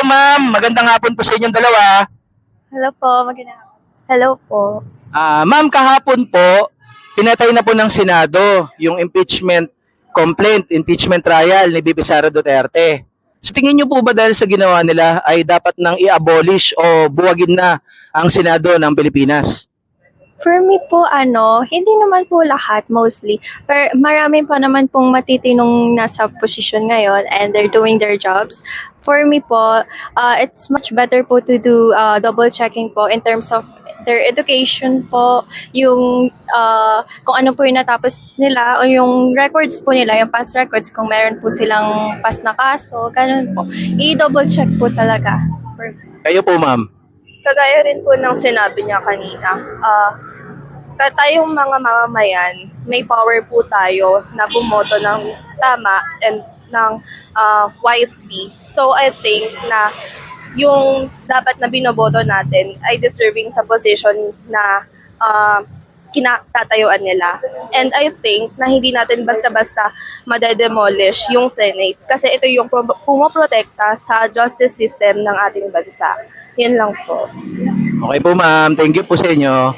ma'am. Magandang hapon po sa inyong dalawa. Hello po, magandang Hello po. Ma'am, kahapon po, pinatay na po ng Senado yung impeachment complaint, impeachment trial ni Bibi Sara Duterte. So tingin niyo po ba dahil sa ginawa nila ay dapat nang i-abolish o buwagin na ang Senado ng Pilipinas? For me po, hindi naman po lahat, mostly. Pero marami pa naman pong matitinong nasa posisyon ngayon and they're doing their jobs. For me po, it's much better po to do double checking po in terms of their education po, yung kung ano po yung natapos nila o yung records po nila, yung past records, kung meron po silang past na kaso, ganun po. I-double check po talaga. Kayo po, ma'am. Kagaya rin po ng sinabi niya kanina, tayong mga mamamayan, may power po tayo na bumoto ng tama and ng wisely. So I think na yung dapat na binoboto natin ay deserving sa position na kinatatayuan nila. And I think na hindi natin basta-basta madedemolish yung Senate kasi ito yung pumoprotekta sa justice system ng ating bansa. Yan lang po. Okay po, ma'am. Thank you po sa inyo.